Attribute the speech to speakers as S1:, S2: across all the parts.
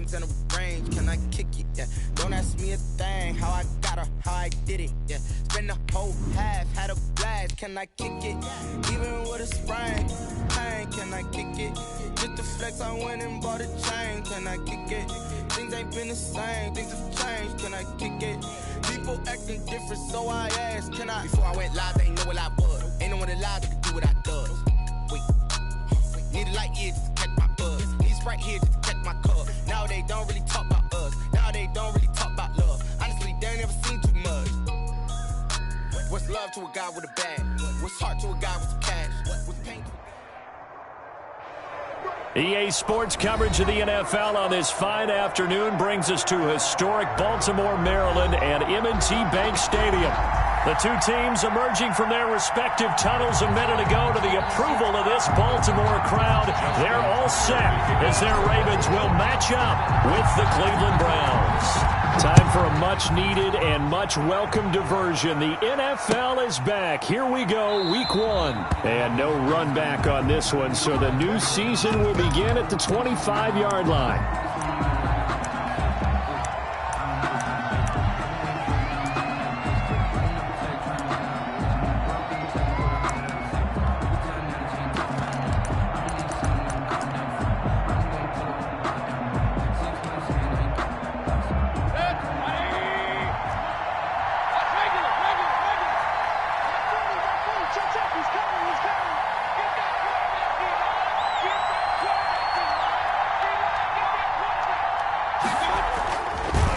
S1: games and a range. Can I kick it? Yeah. Don't ask me a thing. How I got her, how I did it. Yeah. Spend the whole half, had a blast. Can I kick it? Even with a sprain. Pain, can I kick it? Just the flex, I went and bought a chain. Can I kick it? Things ain't been the same. Things have changed. Can I kick it? People acting different, so I asked, can I? Before I went live, they ain't know what I was. Ain't no one alive that could do what I does. Wait. Need a light here just to catch my buzz. Need Sprite here just to catch my cup. Now they don't really talk about us. Now they don't really talk about love. Honestly, they ain't never seen too much. What's love to a guy with a bag? What's heart to a guy with some cash? What's pain to
S2: EA Sports coverage of the NFL on this fine afternoon brings us to historic Baltimore, Maryland and M&T Bank Stadium. The two teams emerging from their respective tunnels a minute ago to the approval of this Baltimore crowd. They're all set as their Ravens will match up with the Cleveland Browns. Time for a much-needed and much-welcome diversion. The NFL is back. Here we go, Week 1. And no run back on this one, so the new season will begin at the 25-yard line.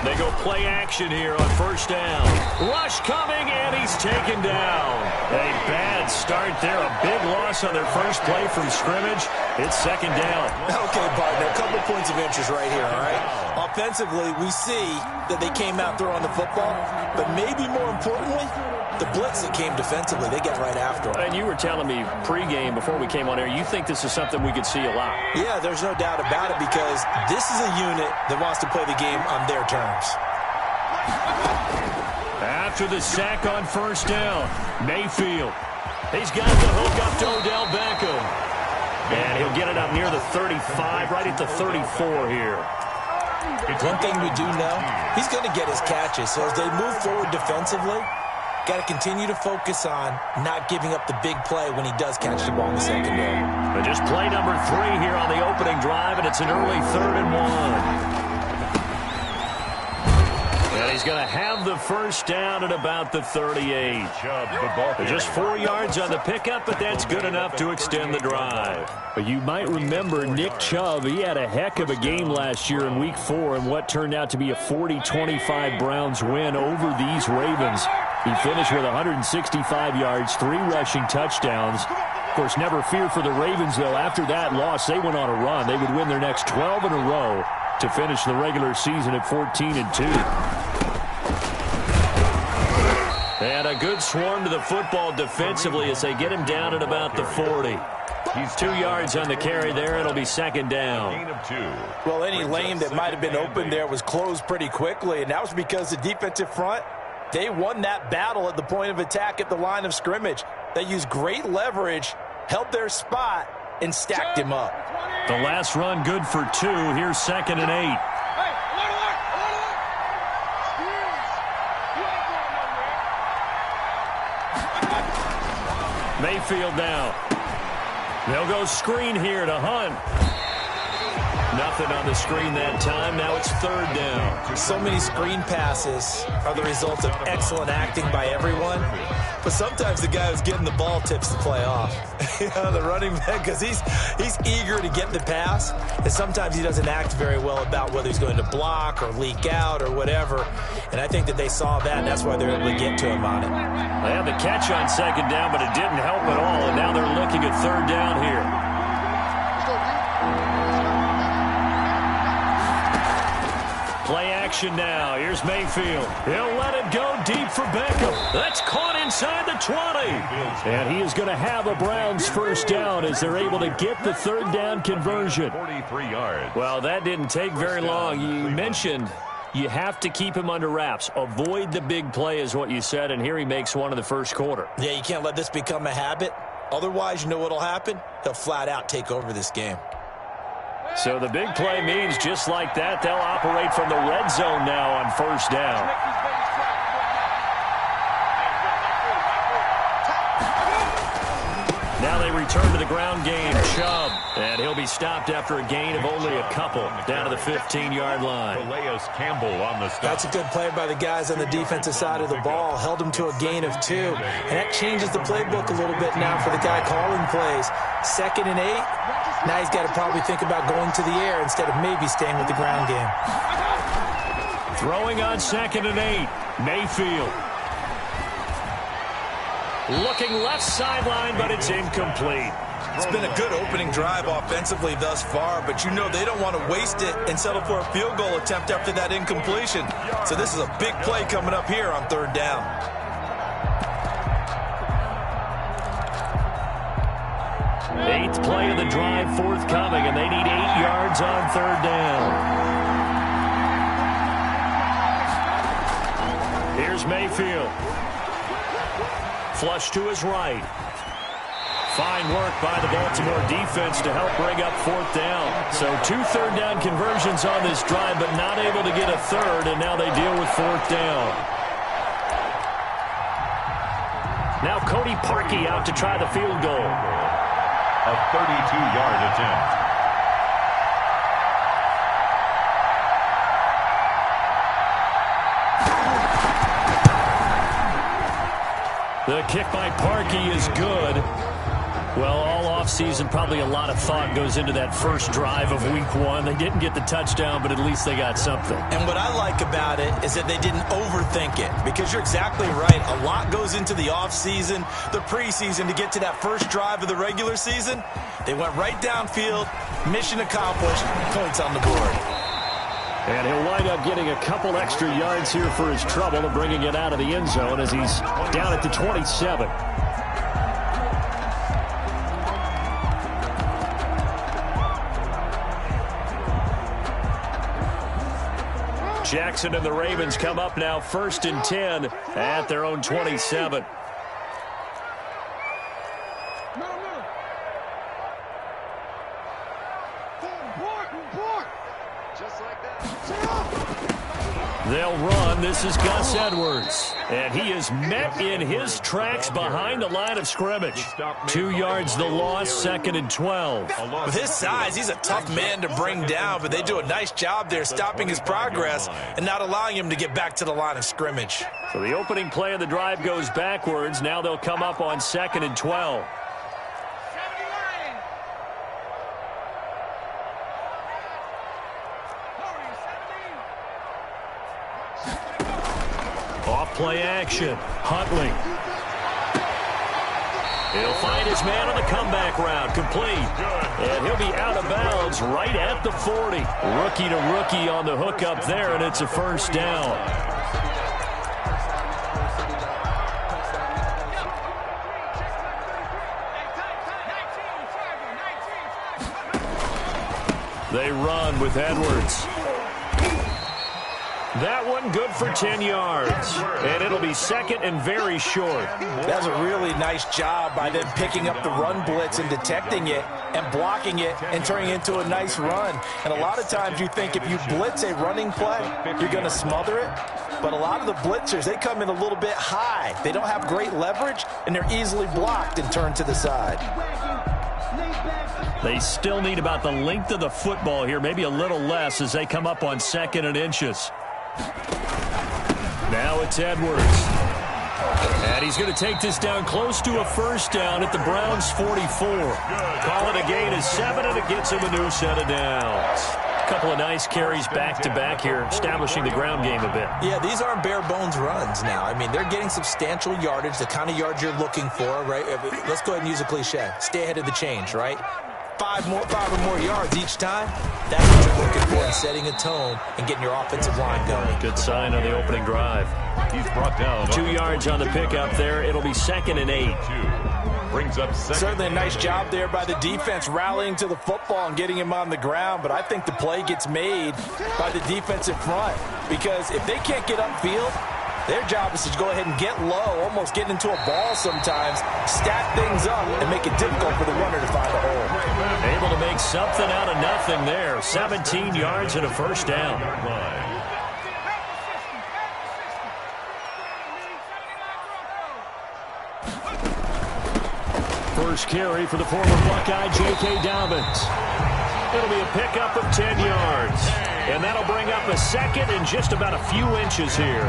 S2: They go play action here on first down. Rush coming, and he's taken down. A bad start there. A big loss on their first play from scrimmage. It's second down.
S3: Okay, partner, a couple points of interest right here, all right? Offensively, we see that they came out throwing the football, but maybe more importantly, the blitz that came defensively, they got right after them.
S2: And you were telling me pregame before we came on air, you think this is something we could see a lot.
S3: Yeah, there's no doubt about it because this is a unit that wants to play the game on their terms.
S2: After the sack on first down, Mayfield. He's got the hook up to Odell Beckham. And he'll get it up near the 35, right at the 34 here.
S3: One thing we do know, he's going to get his catches. So as they move forward defensively, got to continue to focus on not giving up the big play when he does catch the ball in the secondary.
S2: But just play number 3 here on the opening drive, and it's an early 3rd and 1. And he's going to have the first down at about the 38. Just 4 yards on the pickup, but that's good enough to extend the drive. But you might remember Nick Chubb. He had a heck of a game last year in Week 4 in what turned out to be a 40-25 Browns win over these Ravens. He finished with 165 yards, 3 rushing touchdowns. Of course, never fear for the Ravens, though. After that loss, they went on a run. They would win their next 12 in a row to finish the regular season at 14-2. And a good swarm to the football defensively as they get him down at about the 40. He's 2 yards on the carry there. It'll be second down.
S3: Well, any lane that might have been open there was closed pretty quickly, and that was because the defensive front, they won that battle at the point of attack at the line of scrimmage. They used great leverage, held their spot, and stacked him up.
S2: The last run good for 2. Here's 2nd and 8. Mayfield now. They'll go screen here to Hunt. Nothing on the screen that time. Now it's 3rd down.
S3: So many screen passes are the result of excellent acting by everyone. But sometimes the guy who's getting the ball tips the play off. The running back, because he's eager to get the pass. And sometimes he doesn't act very well about whether he's going to block or leak out or whatever. And I think that they saw that, and that's why they're able to get to him on it.
S2: They had the catch on 2nd down, but it didn't help at all. And now they're looking at 3rd down here. Play action now. Here's Mayfield. He'll let it go deep for Beckham. That's caught inside the 20. And he is going to have a Browns first down as they're able to get the 3rd down conversion.
S4: 43 yards.
S2: Well, that didn't take very long. You mentioned you have to keep him under wraps. Avoid the big play is what you said, and here he makes one in the first quarter.
S3: Yeah, you can't let this become a habit. Otherwise, you know what will happen? He'll flat out take over this game.
S2: So the big play means just like that, they'll operate from the red zone now on first down. Now they return to the ground game. Chubb, and he'll be stopped after a gain of only a couple down to the 15-yard line.
S4: Calais Campbell on the stop.
S3: That's a good play by the guys on the defensive side of the ball. Held him to a gain of 2. And that changes the playbook a little bit now for the guy calling plays. 2nd and 8. Now he's got to probably think about going to the air instead of maybe staying with the ground game.
S2: Throwing on 2nd and 8. Mayfield. Looking left sideline, but it's incomplete.
S3: It's been a good opening drive offensively thus far, but you know they don't want to waste it and settle for a field goal attempt after that incompletion. So this is a big play coming up here on 3rd down.
S2: Eighth play of the drive forthcoming, and they need 8 yards on 3rd down. Here's Mayfield. Flush to his right. Fine work by the Baltimore defense to help bring up 4th down. So 2 third down conversions on this drive, but not able to get a third, and now they deal with 4th down. Now Cody Parkey out to try the field goal.
S4: A 32-yard attempt.
S2: The kick by Parkey is good. Well, all offseason, probably a lot of thought goes into that first drive of week 1. They didn't get the touchdown, but at least they got something.
S3: And what I like about it is that they didn't overthink it, because you're exactly right. A lot goes into the offseason, the preseason to get to that first drive of the regular season. They went right downfield, mission accomplished, points on the board.
S2: And he'll wind up getting a couple extra yards here for his trouble and bringing it out of the end zone as he's down at the 27. Jackson and the Ravens come up now 1st and 10 at their own 27. They'll run. This is Gus Edwards. And he is met in his tracks behind the line of scrimmage. 2 yards the loss, 2nd and 12.
S3: With his size, he's a tough man to bring down, but they do a nice job there stopping his progress and not allowing him to get back to the line of scrimmage.
S2: So the opening play of the drive goes backwards. Now they'll come up on 2nd and 12. Play action. Huntley. He'll find his man on the comeback route. Complete. And he'll be out of bounds right at the 40. Rookie to rookie on the hook up there, and it's a first down. They run with Edwards. That one good for 10 yards. And it'll be 2nd and very short.
S3: That's a really nice job by them picking up the run blitz and detecting it and blocking it and turning it into a nice run. And a lot of times you think if you blitz a running play, you're going to smother it. But a lot of the blitzers, they come in a little bit high. They don't have great leverage, and they're easily blocked and turned to the side.
S2: They still need about the length of the football here, maybe a little less as they come up on 2nd and inches. Now it's Edwards. And he's going to take this down close to a first down at the Browns' 44. Call it a gain of 7, and it gets him a new set of downs. A couple of nice carries back-to-back here, establishing the ground game a bit.
S3: Yeah, these aren't bare-bones runs now. I mean, they're getting substantial yardage, the kind of yards you're looking for, right? Let's go ahead and use a cliche. Stay ahead of the change, right? 5 or more yards each time. That's what you're looking for in setting a tone and getting your offensive line going.
S2: Good sign on the opening drive.
S4: He's brought down
S2: 2 yards on the pickup there. It'll be 2nd and 8.
S4: Brings up 2nd.
S3: Certainly a nice job there by the defense rallying to the football and getting him on the ground, but I think the play gets made by the defensive front, because if they can't get upfield, their job is to go ahead and get low, almost get into a ball sometimes, stack things up, and make it difficult for the runner to find a hole.
S2: Able to make something out of nothing there. 17 yards and a first down. First carry for the former Buckeye, J.K. Dobbins. It'll be a pickup of 10 yards. And that'll bring up a second and just about a few inches here.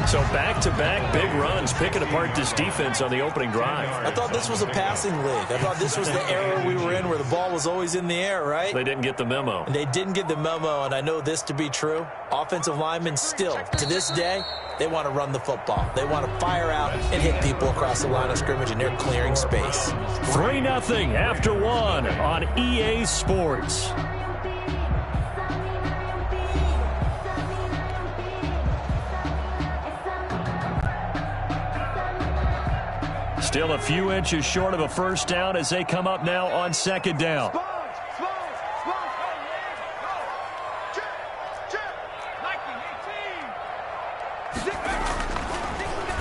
S2: So back-to-back big runs, picking apart this defense on the opening drive.
S3: I thought this was a passing league. I thought this was the era we were in where the ball was always in the air, right?
S2: They didn't get the memo.
S3: And they didn't get the memo, and I know this to be true. Offensive linemen still, to this day, they want to run the football. They want to fire out and hit people across the line of scrimmage, and they're clearing space.
S2: 3-0 after one on EA Sports. Still a few inches short of a first down as they come up now on second down.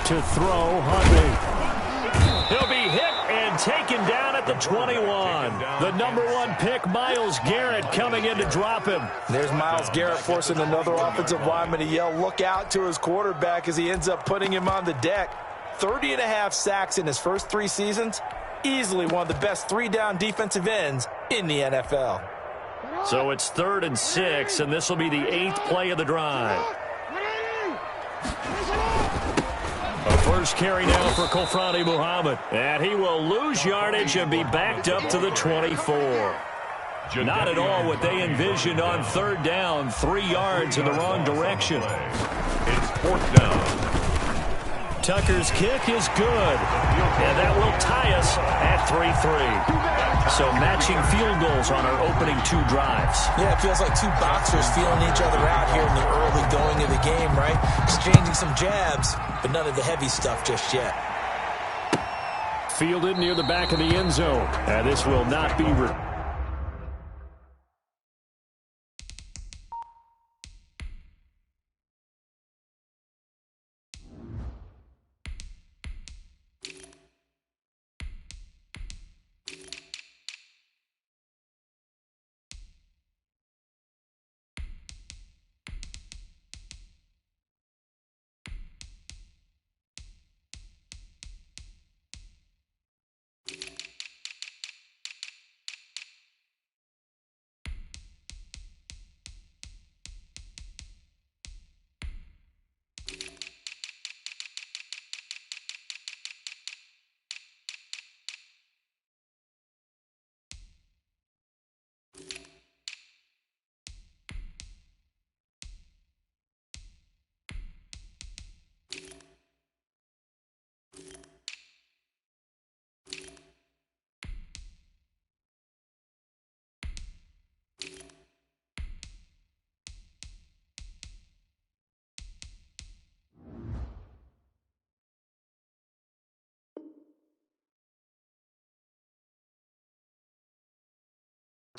S2: To throw, Huntley. He'll be hit and taken down at the 21. The #1 pick, Myles Garrett, coming in to drop him.
S3: There's Myles Garrett forcing another offensive lineman to yell, look out, to his quarterback as he ends up putting him on the deck. 30.5 sacks in his first 3 seasons. Easily one of the best 3-down defensive ends in the NFL.
S2: So it's 3rd and 6, and this will be the 8th play of the drive. A first carry now for Kofrani Muhammad. And he will lose yardage and be backed up to the 24. Not at all what they envisioned on 3rd down. 3 yards in the wrong direction.
S4: It's 4th down.
S2: Tucker's kick is good. And that will tie us at 3-3. So matching field goals on our opening 2 drives.
S3: Yeah, it feels like 2 boxers feeling each other out here in the early going of the game, right? Exchanging some jabs, but none of the heavy stuff just yet.
S2: Fielded near the back of the end zone. And this will not be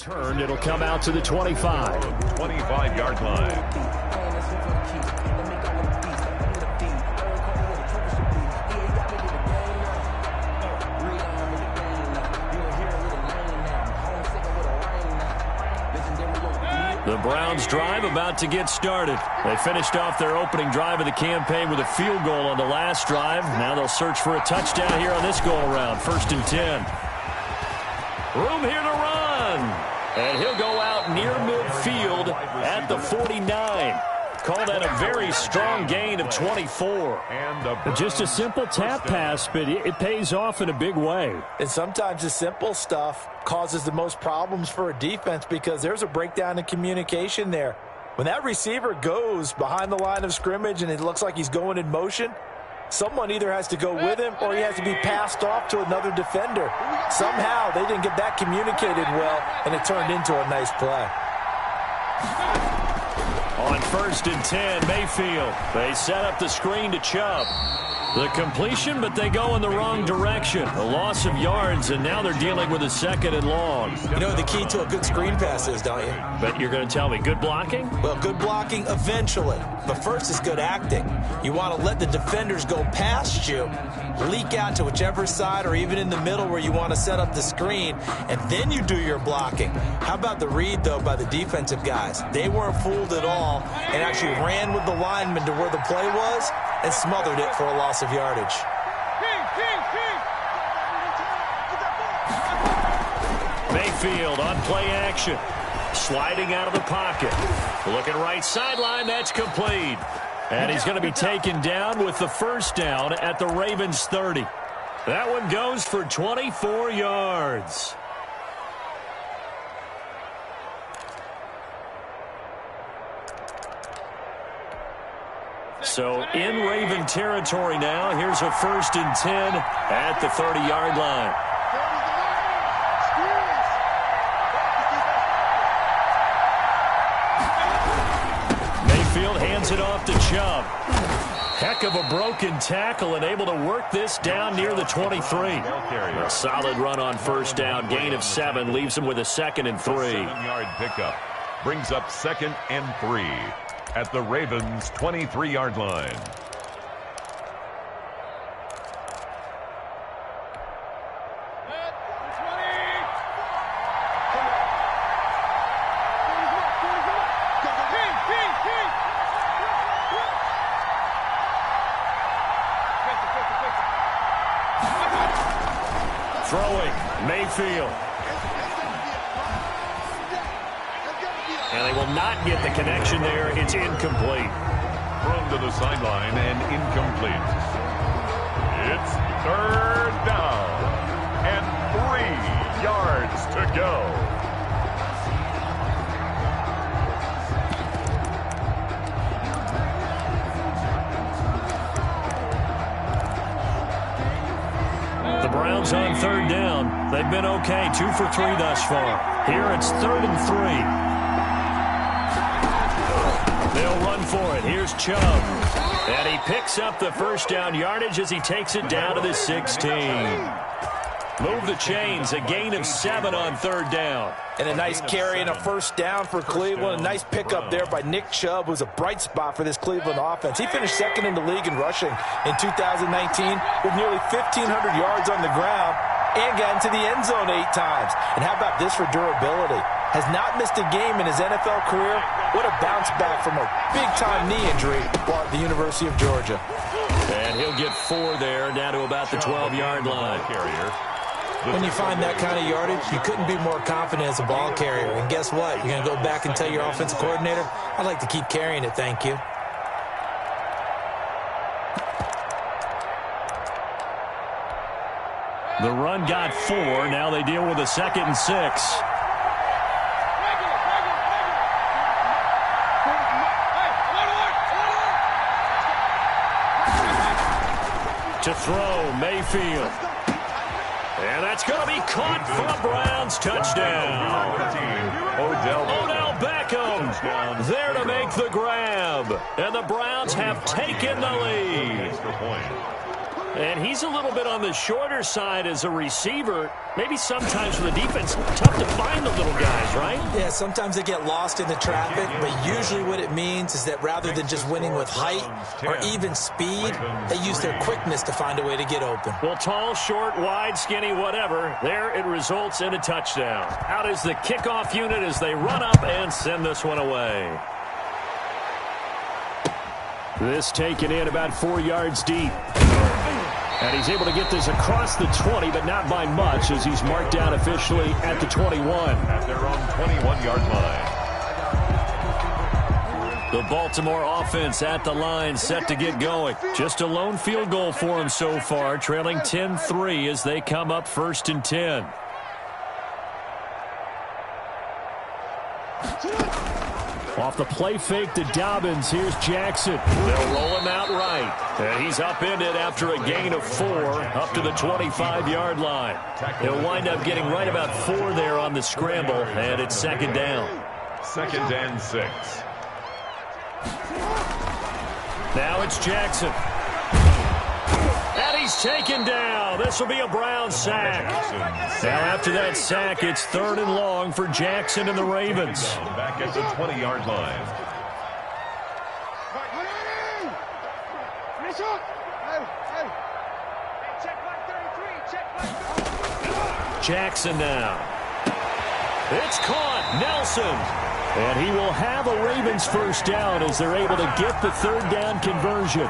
S2: turned. It'll come out to the 25.
S4: 25-yard line.
S2: The Browns drive about to get started. They finished off their opening drive of the campaign with a field goal on the last drive. Now they'll search for a touchdown here on this go-around. 1st and 10. Room here to run. And he'll go out near midfield at the 49. Call that a very strong gain of 24. Just a simple tap pass, but it pays off in a big way.
S3: And sometimes the simple stuff causes the most problems for a defense because there's a breakdown in communication there. When that receiver goes behind the line of scrimmage and it looks like he's going in motion, someone either has to go with him or he has to be passed off to another defender. Somehow they didn't get that communicated well, and it turned into a nice play.
S2: On 1st and 10, Mayfield. They set up the screen to Chubb. The completion, but they go in the wrong direction. A loss of yards, and now they're dealing with a 2nd and long.
S3: You know what the key to a good screen pass is, don't you?
S2: But you're going to tell me, good blocking?
S3: Well, good blocking eventually. But first is good acting. You want to let the defenders go past you, leak out to whichever side or even in the middle where you want to set up the screen, and then you do your blocking. How about the read, though, by the defensive guys? They weren't fooled at all and actually ran with the lineman to where the play was and smothered it for a loss of yardage.
S2: Mayfield on play action. Sliding out of the pocket. Looking right sideline, that's complete. And he's going to be taken down with the first down at the Ravens 30. That one goes for 24 yards. So in Raven territory now. Here's a 1st and 10 at the 30-yard line. Mayfield hands it off to Chubb. Heck of a broken tackle and able to work this down near the 23. A solid run on first down. Gain of 7 leaves him with a 2nd and 3.
S4: 7-yard pickup brings up 2nd and 3 at the Ravens' 23-yard line.
S2: Throwing, Mayfield. And they will not get the connection there. It's incomplete.
S4: Thrown to the sideline and incomplete. It's 3rd down and 3 yards to go.
S2: The Browns on 3rd down. They've been okay. 2 for 3 thus far. Here it's 3rd and 3. They'll run for it. Here's Chubb. And he picks up the first down yardage as he takes it down to the 16. Move the chains. A gain of 7 on 3rd down.
S3: And a nice carry and a first down for Cleveland. A nice pickup there by Nick Chubb, who's a bright spot for this Cleveland offense. He finished 2nd in the league in rushing in 2019 with nearly 1,500 yards on the ground and got into the end zone 8 times. And how about this for durability? Has not missed a game in his NFL career. What a bounce back from a big-time knee injury while at the University of Georgia.
S2: And he'll get 4 there, down to about the 12-yard line.
S3: When you find that kind of yardage, you couldn't be more confident as a ball carrier. And guess what? You're going to go back and tell your offensive coordinator, I'd like to keep carrying it, thank you.
S2: The run got 4. Now they deal with a 2nd and 6. To throw, Mayfield. And that's going to be caught for a Browns touchdown. Odell Beckham there to make the grab. And the Browns have taken the lead. And he's a little bit on the shorter side as a receiver. Maybe sometimes for the defense, tough to find the little guys, right?
S3: Yeah, sometimes they get lost in the traffic, but usually what it means is that rather than just winning with height or even speed, they use their quickness to find a way to get open.
S2: Well, tall, short, wide, skinny, whatever, there it results in a touchdown. Out is the kickoff unit as they run up and send this one away. This taken in about 4 yards deep. And he's able to get this across the 20, but not by much, as he's marked down officially at the 21.
S4: At their own 21-yard line.
S2: The Baltimore offense at the line, set to get going. Just a lone field goal for him so far, trailing 10-3 as they come up 1st and 10. Off the play fake to Dobbins, here's Jackson. They'll roll him out right. And he's upended after a gain of 4 up to the 25-yard line. He'll wind up getting right about 4 there on the scramble, and it's 2nd down.
S4: 2nd and 6.
S2: Now it's Jackson. And he's taken down. This will be a Brown sack. Now after that sack, it's 3rd and long for Jackson and the Ravens.
S4: Back at the 20-yard line.
S2: Jackson now. It's caught. Nelson. And he will have a Ravens first down as they're able to get the 3rd down conversion.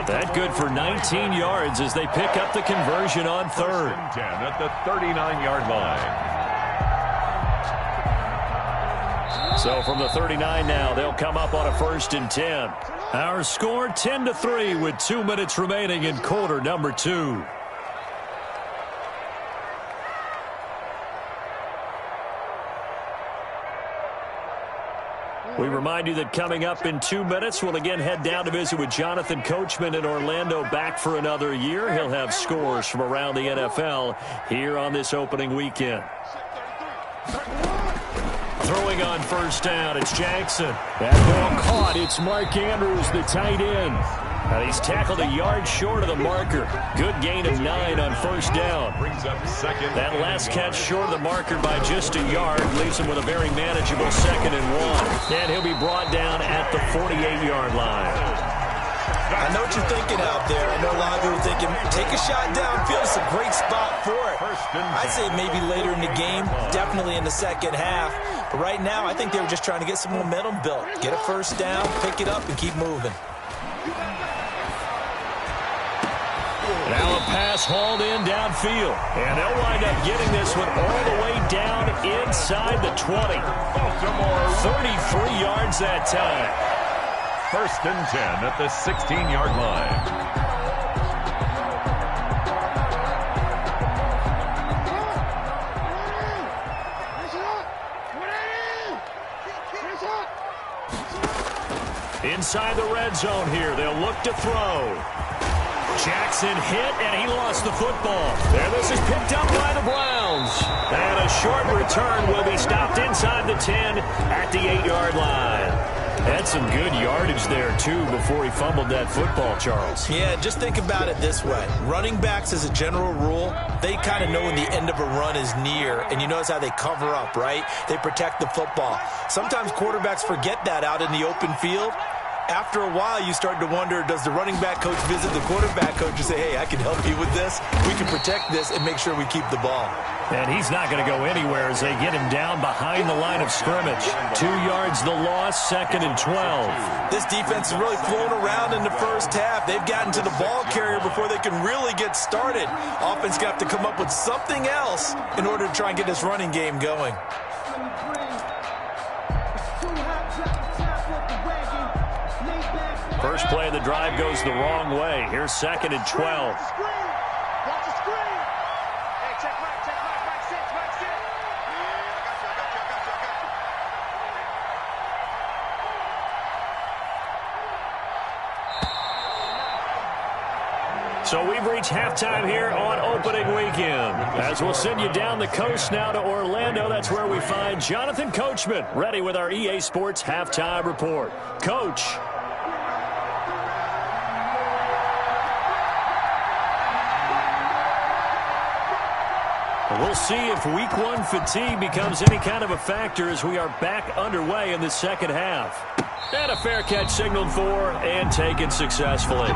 S2: That good for 19 yards as they pick up the conversion on 3rd.
S4: 10 at the 39-yard line.
S2: So from the 39 now, they'll come up on a 1st and 10. Our score 10-3 with 2 minutes remaining in quarter number 2. We remind you that coming up in 2 minutes, we'll again head down to visit with Jonathan Coachman in Orlando, back for another year. He'll have scores from around the NFL here on this opening weekend. Throwing on 1st down, it's Jackson. That ball caught. It's Mark Andrews, the tight end. And he's tackled a yard short of the marker. Good gain of 9 on 1st down.
S4: Brings up 2nd.
S2: That last catch short of the marker by just a yard leaves him with a very manageable 2nd and 1. And he'll be brought down at the 48-yard line.
S3: I know what you're thinking out there. I know a lot of people thinking, take a shot downfield. It's a great spot for it. I'd say maybe later in the game, definitely in the second half. But right now, I think they were just trying to get some momentum built. Get a 1st down, pick it up, and keep moving.
S2: Now a pass hauled in downfield. And they'll wind up getting this one all the way down inside the 20.
S4: Baltimore
S2: 33 yards that time.
S4: 1st and 10 at the 16-yard line.
S2: Inside the red zone here, they'll look to throw. Jackson hit, and he lost the football. There, this is picked up by the Browns. And a short return will be stopped inside the 10 at the 8-yard line. Had some good yardage there, too, before he fumbled that football, Charles.
S3: Yeah, just think about it this way. Running backs, as a general rule, they kind of know when the end of a run is near, and you notice how they cover up, right? They protect the football. Sometimes quarterbacks forget that out in the open field. After a while, you start to wonder, does the running back coach visit the quarterback coach and say, hey, I can help you with this. We can protect this and make sure we keep the ball.
S2: And he's not going to go anywhere as they get him down behind the line of scrimmage. 2 yards the loss, 2nd and 12.
S3: This defense is really flown around in the first half. They've gotten to the ball carrier before they can really get started. Offense got to come up with something else in order to try and get this running game going.
S2: First play of the drive goes the wrong way. Here's 2nd and 12. So we've reached halftime here on opening weekend. As we'll send you down the coast now to Orlando, that's where we find Jonathan Coachman, ready with our EA Sports halftime report. Coach. We'll see if week 1 fatigue becomes any kind of a factor as we are back underway in the second half. And a fair catch signaled for and taken successfully.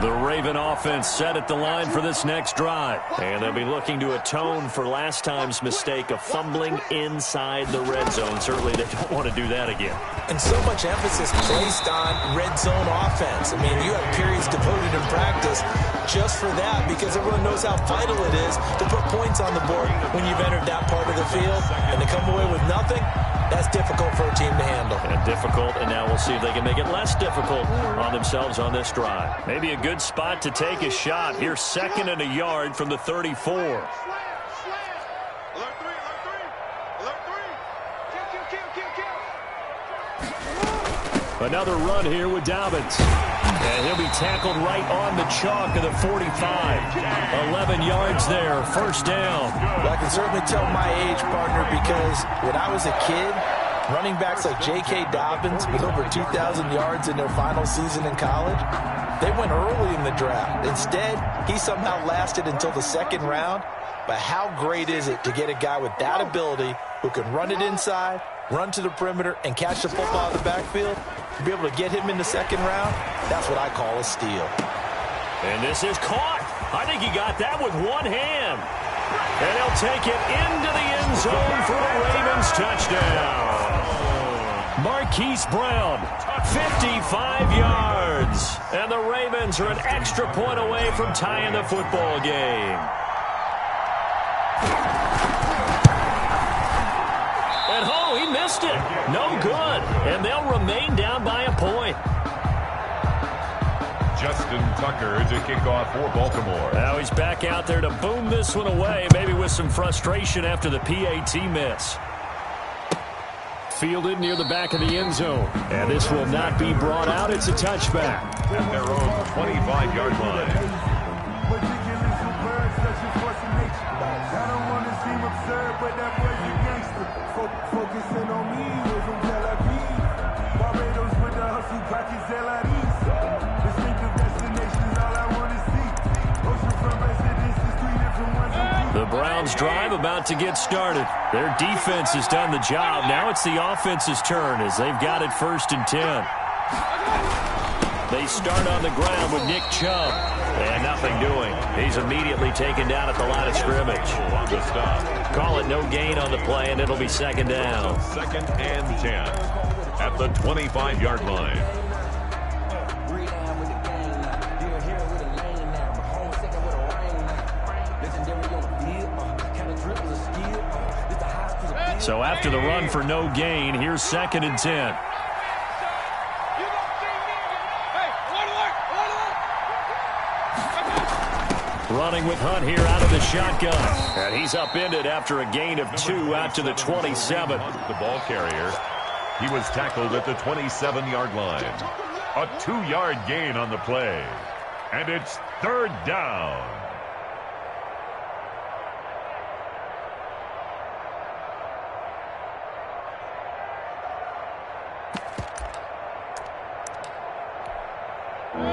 S2: The Raven offense set at the line for this next drive. And they'll be looking to atone for last time's mistake of fumbling inside the red zone. Certainly they don't want to do that again.
S3: And so much emphasis placed on red zone offense. I mean, you have periods devoted in practice just for that because everyone knows how vital it is to put points on the board when you've entered that part of the field. And to come away with nothing, that's difficult for a team to handle.
S2: And difficult, and now we'll see if they can make it less difficult on themselves on this drive. Maybe a good spot to take a shot. Here's 2nd and a yard from the 34. Another run here with Dobbins. And he'll be tackled right on the chalk of the 45. 11 yards there, first down.
S3: Well, I can certainly tell my age, partner, because when I was a kid, running backs like J.K. Dobbins with over 2,000 yards in their final season in college, they went early in the draft. Instead, he somehow lasted until the second round. But how great is it to get a guy with that ability who can run it inside, run to the perimeter, and catch the football in the backfield? To be able to get him in the second round, that's what I call a steal.
S2: And this is caught. I think he got that with one hand. And he'll take it into the end zone for a Ravens touchdown. Marquise Brown, 55 yards. And the Ravens are an extra point away from tying the football game. And he missed it. No good. And they'll remain down by a point.
S4: Justin Tucker to kick off for Baltimore.
S2: Now he's back out there to boom this one away, maybe with some frustration after the PAT miss. Fielded near the back of the end zone. And this will not be brought out. It's a touchback.
S4: At their own 25-yard line.
S5: But that boy's a gangster. Focusing on me, was from Tel Aviv. Barbados with the hustle, pockets LREs. Distinctive destinations, all I want to see. Oceanfront residences, 3 different ones.
S2: The Browns drive about to get started. Their defense has done the job. Now it's the offense's turn as they've got it 1st and 10. They start on the ground with Nick Chubb. And nothing doing. He's immediately taken down at the line of scrimmage.
S4: On the stop.
S2: Call it no gain on the play, and it'll be second down.
S4: 2nd and 10 at the 25-yard line.
S2: So after the run for no gain, here's 2nd and 10. Running with Hunt here out of the shotgun. And he's upended after a gain of 2 out to the 27.
S4: The ball carrier. He was tackled at the 27-yard line. A 2-yard gain on the play. And it's 3rd down.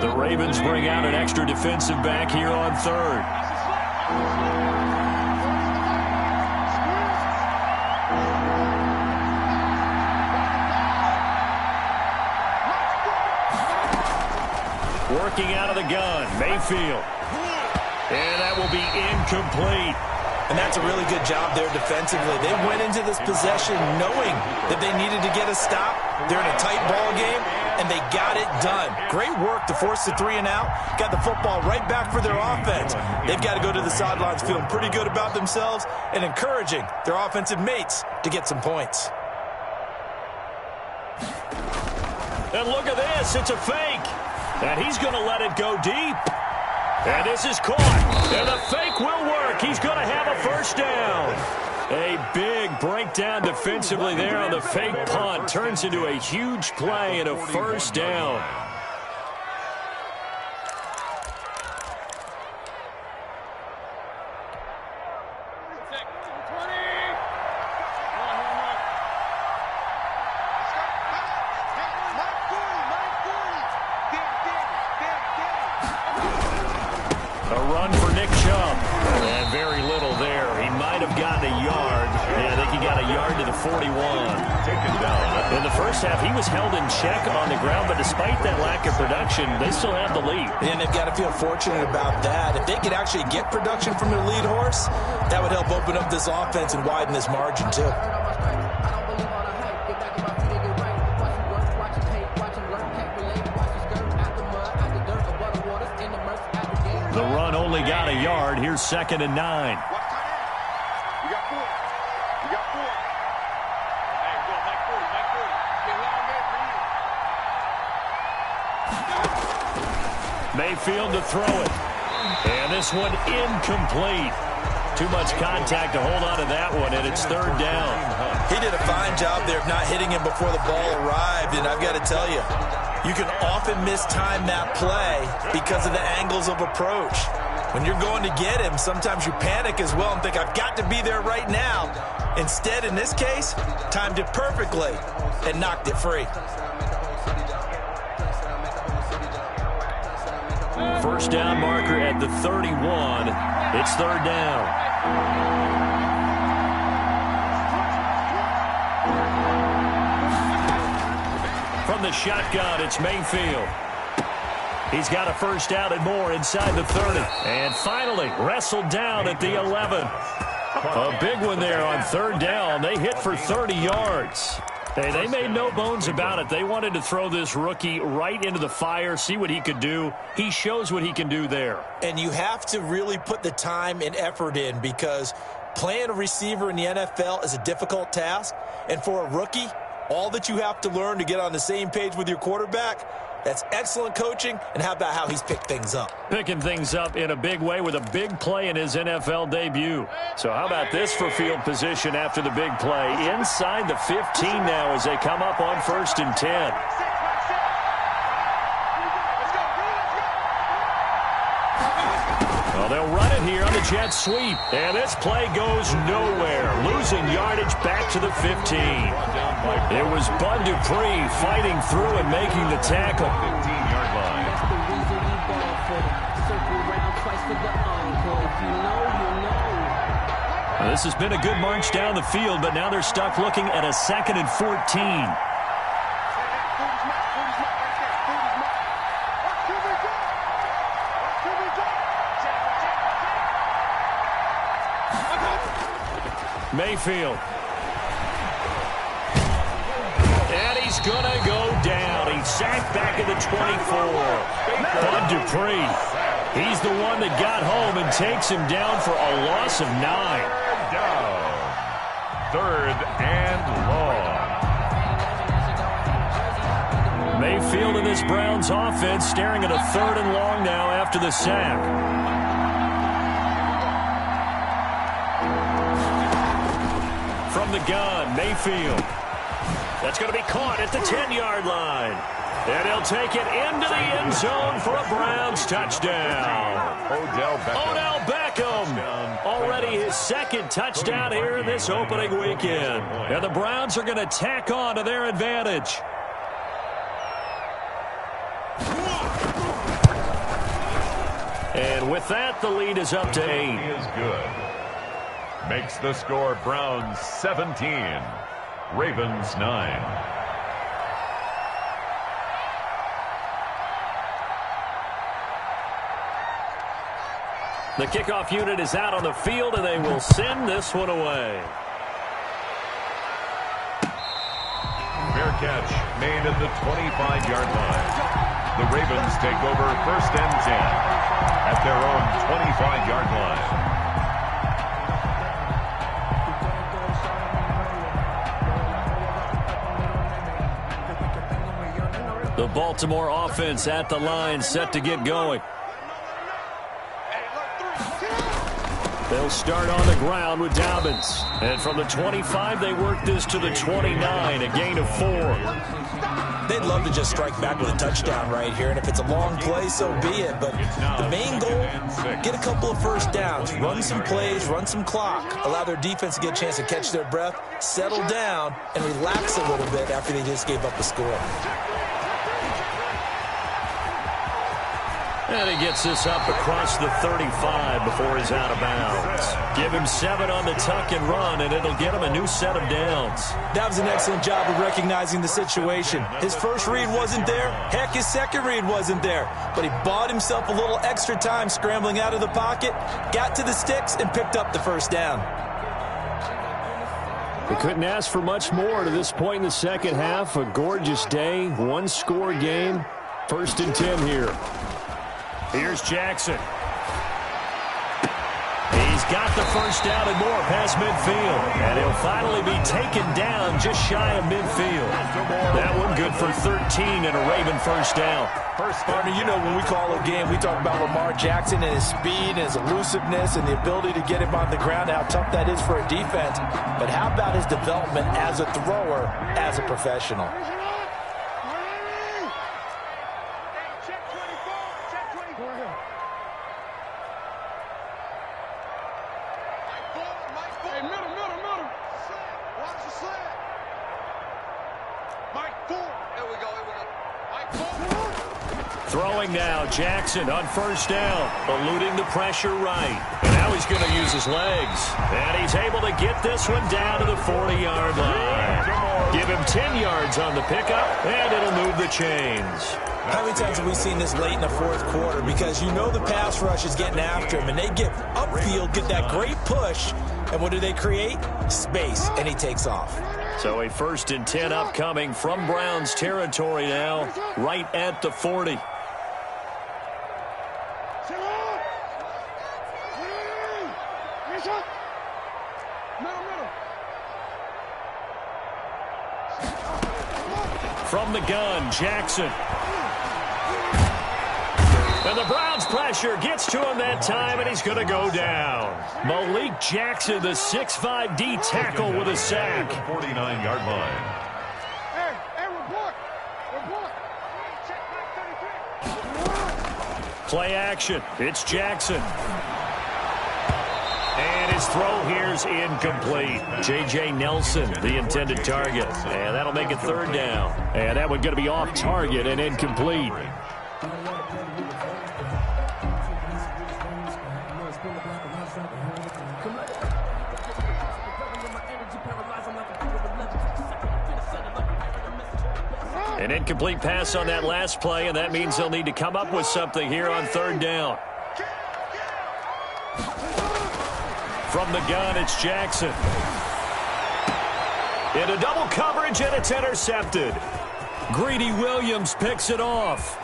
S2: The Ravens bring out an extra defensive back here on 3rd. Working out of the gun, Mayfield. And that will be incomplete.
S3: And that's a really good job there defensively. They went into this possession knowing that they needed to get a stop. They're in a tight ball game, and they got it done. Great work to force the 3 and out. Got the football right back for their offense. They've got to go to the sidelines feeling pretty good about themselves and encouraging their offensive mates to get some points.
S2: And look at this. It's a fake. And he's going to let it go deep. And this is caught. And the fake will work. He's going to have a first down. A big breakdown defensively there on the fake punt. Turns into a huge play and a first down. He was held in check on the ground, but despite that lack of production, they still have the lead.
S3: And they've got to feel fortunate about that. If they could actually get production from their lead horse, that would help open up this offense and widen this margin, too.
S2: The run only got a yard. Here's 2nd and 9. Mayfield to throw it. And this one incomplete. Too much contact to hold on to that one, and it's 3rd down.
S3: He did a fine job there of not hitting him before the ball arrived, and I've got to tell you, You can often mistime that play because of the angles of approach. When you're going to get him, sometimes you panic as well and think, I've got to be there right now. Instead, in this case, timed it perfectly and knocked it free.
S2: First down marker at the 31. It's third down. From the shotgun, it's Mayfield. He's got a first down and more inside the 30. And finally, wrestled down at the 11. A big one there on third down. They hit for 30 yards. Hey, they made no bones about it. They wanted to throw this rookie right into the fire, see what he could do. He shows what he can do there.
S3: And you have to really put the time and effort in, because playing a receiver in the NFL is a difficult task. And for a rookie, all that you have to learn to get on the same page with your quarterback, that's excellent coaching. And how about how he's picked things up?
S2: Picking things up in a big way with a big play in his NFL debut. So how about this for field position after the big play? Inside the 15 now as they come up on 1st and 10. Well, they'll run it here on the jet sweep. And this play goes nowhere. Losing yardage back to the 15. It was Bud Dupree fighting through and making the tackle.
S4: 15-yard line.
S2: Now, this has been a good march down the field, but now they're stuck looking at a 2nd and 14. Mayfield. And he's going to go down. He's sacked back at the 24. Bud Dupree. He's the one that got home and takes him down for a loss of 9.
S4: Down. 3rd and long.
S2: Mayfield in this Browns offense staring at a 3rd and long now after the sack. From the gun, Mayfield. That's going to be caught at the 10-yard line. And he'll take it into the end zone for a Browns touchdown. Odell Beckham. Already his 2nd touchdown here in this opening weekend. And the Browns are going to tack on to their advantage. And with that, the lead is up to 8.
S4: He is good. Makes the score Browns 17, Ravens 9.
S2: The kickoff unit is out on the field, and they will send this one away.
S4: Fair catch made at the 25-yard line. The Ravens take over 1st and 10 at their own 25-yard line.
S2: The Baltimore offense at the line, set to get going. They'll start on the ground with Dobbins. And from the 25, they work this to the 29, a gain of 4.
S3: They'd love to just strike back with a touchdown right here, and if it's a long play, so be it. But the main goal, get a couple of first downs, run some plays, run some clock, allow their defense to get a chance to catch their breath, settle down, and relax a little bit after they just gave up the score.
S2: And he gets this up across the 35 before he's out of bounds. Give him 7 on the tuck and run, and it'll get him a new set of downs.
S3: That was an excellent job of recognizing the situation. His first read wasn't there. Heck, his second read wasn't there. But he bought himself a little extra time scrambling out of the pocket, got to the sticks, and picked up the first down.
S2: They couldn't ask for much more to this point in the second half. A gorgeous day, one-score game. 1st and 10 here. Here's Jackson. He's got the first down and more past midfield. And he'll finally be taken down just shy of midfield. That one good for 13 and a Raven first down.
S3: Partner, you know when we call a game, we talk about Lamar Jackson and his speed and his elusiveness and the ability to get him on the ground, how tough that is for a defense. But how about his development as a thrower, as a professional?
S2: Throwing now, Jackson on first down, eluding the pressure right. And now he's going to use his legs. And he's able to get this one down to the 40-yard line. Give him 10 yards on the pickup, and it'll move the chains.
S3: How many times have we seen this late in the fourth quarter? Because you know the pass rush is getting after him, and they get upfield, get that great push, and what do they create? Space, and he takes off.
S2: So a 1st and 10 upcoming from Browns territory now, right at the 40. From the gun, Jackson. And the Browns pressure gets to him that time, and he's going to go down. Malik Jackson, the 6'5" D tackle with a sack.
S4: 49-yard line.
S5: Hey, report. Check back 33.
S2: Play action. It's Jackson. And his throw here's incomplete. J.J. Nelson, the intended target. And that'll make it 3rd down. And that one going to be off target and incomplete. An incomplete pass on that last play, and that means they'll need to come up with something here on 3rd down. From the gun, it's Jackson. Into double coverage, and it's intercepted. Greedy Williams picks it off.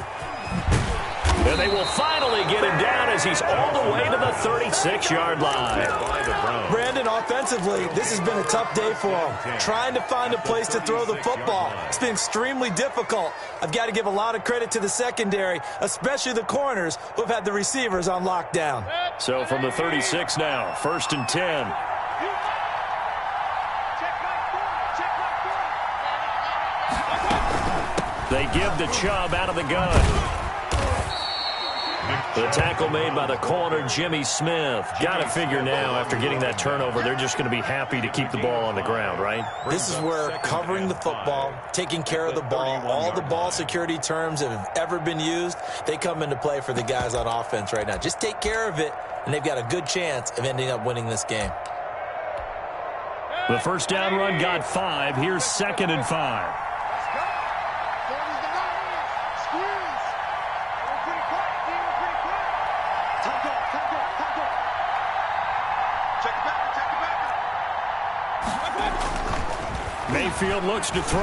S2: And they will finally get him down as he's all the way to the 36-yard line.
S3: Brandon, offensively, this has been a tough day for him. Trying to find a place to throw the football. It's been extremely difficult. I've got to give a lot of credit to the secondary, especially the corners who have had the receivers on lockdown.
S2: So from the 36 now, 1st and 10. They give to Chubb out of the gun. The tackle made by the corner, Jimmy Smith. Got to figure now, after getting that turnover, they're just going to be happy to keep the ball on the ground, right?
S3: This is where covering the football, taking care of the ball, all the ball security terms that have ever been used, they come into play for the guys on offense right now. Just take care of it, and they've got a good chance of ending up winning this game.
S2: The 1st down run got 5. Here's 2nd and 5. Mayfield looks to throw.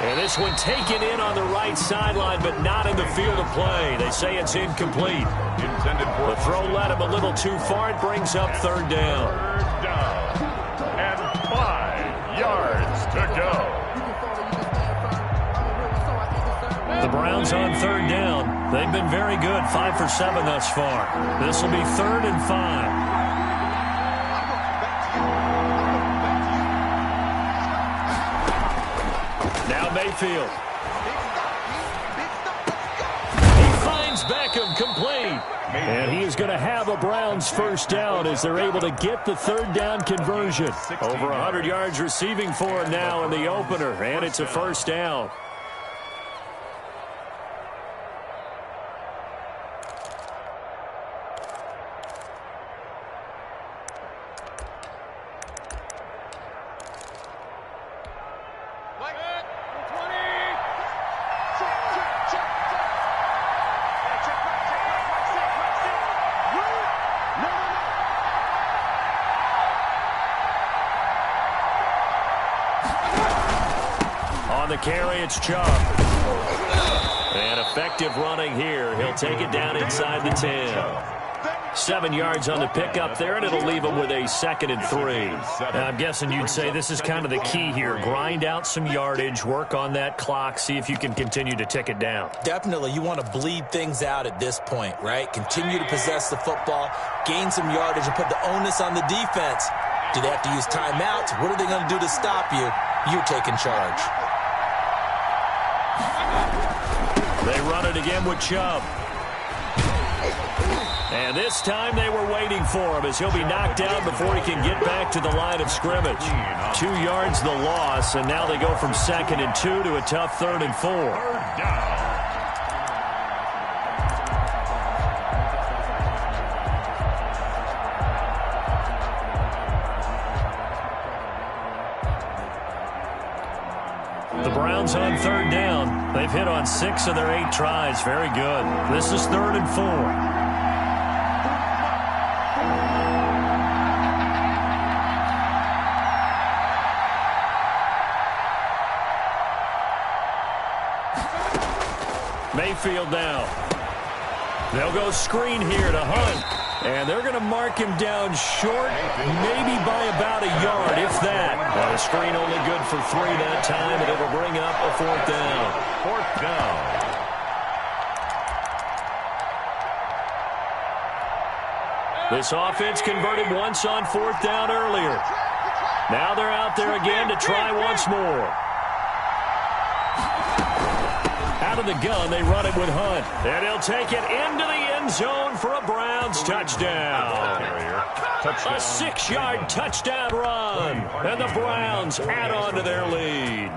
S2: And this one taken in on the right sideline, but not in the field of play. They say it's incomplete. The throw led him a little too far. It brings up 3rd down.
S4: 3rd down. And 5 yards to go.
S2: The Browns on 3rd down. They've been very good, 5 for 7 thus far. This will be 3rd and 5. Now Mayfield. He finds Beckham complete. And he is going to have a Browns 1st down as they're able to get the 3rd down conversion. Over 100 yards receiving for him now in the opener. And it's a 1st down. On the carry, it's Chubb. And effective running here. He'll take it down inside the 10. 7 yards on the pickup there, and it'll leave him with a 2nd and 3. Now, I'm guessing you'd say this is kind of the key here. Grind out some yardage, work on that clock, see if you can continue to tick it down.
S3: Definitely. You want to bleed things out at this point, right? Continue to possess the football, gain some yardage, and put the onus on the defense. Do they have to use timeouts? What are they going to do to stop you? You're taking charge.
S2: They run it again with Chubb. And this time they were waiting for him as he'll be knocked down before he can get back to the line of scrimmage. 2 yards the loss, and now they go from 2nd and 2 to a tough 3rd and 4.
S4: 3rd down.
S2: Browns on third down. They've hit on 6 of their 8 tries. Very good. This is 3rd and 4. Mayfield now. They'll go screen here to Hunt. And they're going to mark him down short, maybe by about a yard, if that. Well, the screen only good for 3 that time, and it'll bring up a 4th down.
S4: 4th down.
S2: This offense converted once on 4th down earlier. Now they're out there again to try once more. Out of the gun, they run it with Hunt. And he'll take it into the end zone for a Browns touchdown. A 6-yard touchdown run. And the Browns add on to their lead.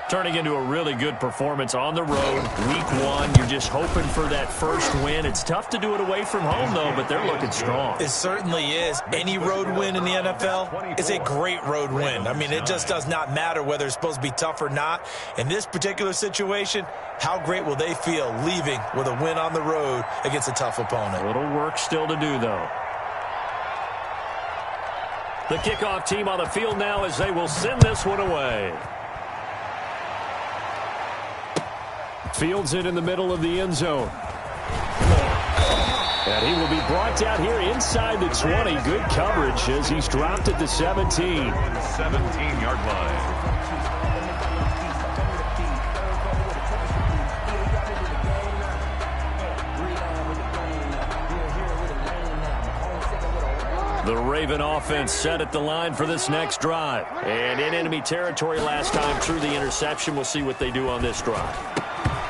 S2: Turning into a really good performance on the road. Week 1, you're just hoping for that first win. It's tough to do it away from home, though, but they're looking strong.
S3: It certainly is. Any road win in the NFL is a great road win. I mean, it just does not matter whether it's supposed to be tough or not. In this particular situation, how great will they feel leaving with a win on the road against a tough opponent?
S2: A little work still to do, though. The kickoff team on the field now as they will send this one away. Fields it in the middle of the end zone. And he will be brought down here inside the 20. Good coverage as he's dropped at the 17.
S4: 17-yard line.
S2: The Raven offense set at the line for this next drive. And in enemy territory last time through the interception. We'll see what they do on this drive.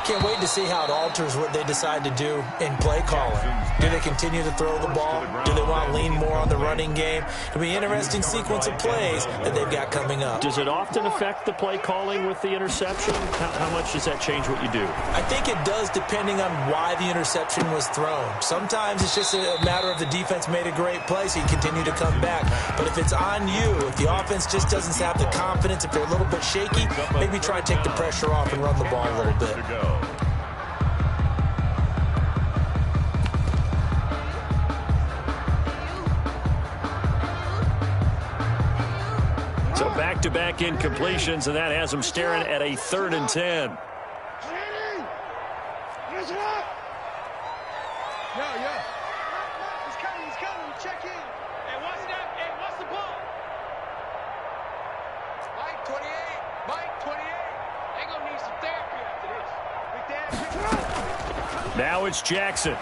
S3: Can't wait to see how it alters what they decide to do in play calling. Do they continue to throw the ball? Do they want to lean more on the running game? It'll be an interesting sequence of plays that they've got coming up.
S2: Does it often affect the play calling with the interception? How much does that change what you do?
S3: I think it does depending on why the interception was thrown. Sometimes it's just a matter of the defense made a great play, so you continue to come back. But if it's on you, if the offense just doesn't have the confidence, if they're a little bit shaky, maybe try and take the pressure off and run the ball a little bit.
S2: So back-to-back incompletions, and that has them staring at a 3rd and 10.
S6: He's coming. Check in. Hey, what's that? Hey, what's the ball? Mike 28. They gonna need some therapy after this.
S2: Now it's Jackson.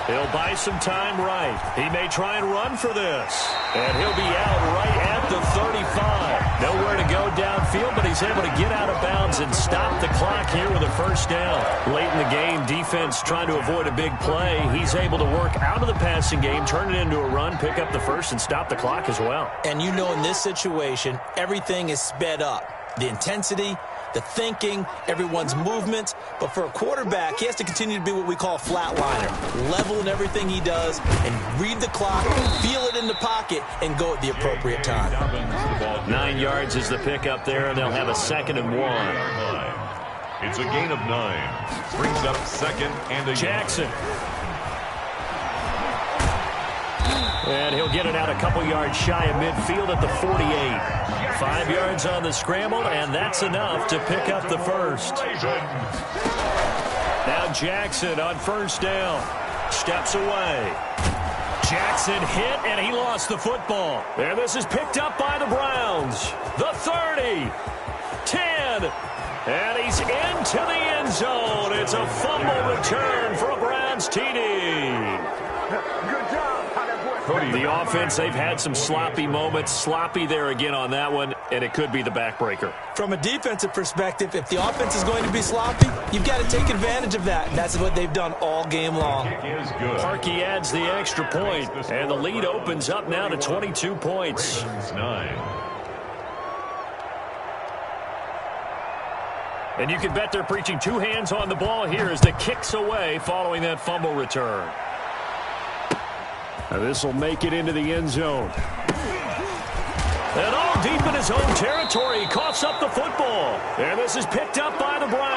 S2: He'll buy some time right. He may try and run for this. And he'll be out right at the 35. Nowhere to go downfield, but he's able to get out of bounds and stop the clock here with a 1st down. Late in the game, defense trying to avoid a big play. He's able to work out of the passing game, turn it into a run, pick up the 1st, and stop the clock as well.
S3: And you know in this situation, everything is sped up. The intensity, the thinking, everyone's movements. But for a quarterback, he has to continue to be what we call a flatliner. Level in everything he does and read the clock, feel it in the pocket, and go at the appropriate time.
S2: 9 yards is the pickup there, and they'll have a 2nd and 1.
S4: It's a gain of 9. Brings up 2nd and a
S2: Jackson. And he'll get it out a couple yards shy of midfield at the 48. 5 yards on the scramble, and that's enough to pick up the 1st. Now Jackson on 1st down. Steps away. Jackson hit, and he lost the football. And this is picked up by the Browns. The 30. 10. And he's into the end zone. It's a fumble return for a Browns TD.
S5: Good job.
S2: The offense, they've had some sloppy moments. Sloppy there again on that one, and it could be the backbreaker.
S3: From a defensive perspective, if the offense is going to be sloppy, you've got to take advantage of that. That's what they've done all game long.
S2: Parkey adds the extra point, and the lead opens up now to 22 points.
S4: 9.
S2: And you can bet they're preaching 2 hands on the ball here as the kick's away following that fumble return. Now this will make it into the end zone. And all deep in his his home territory. He coughs up the football. And this is picked up by the Browns.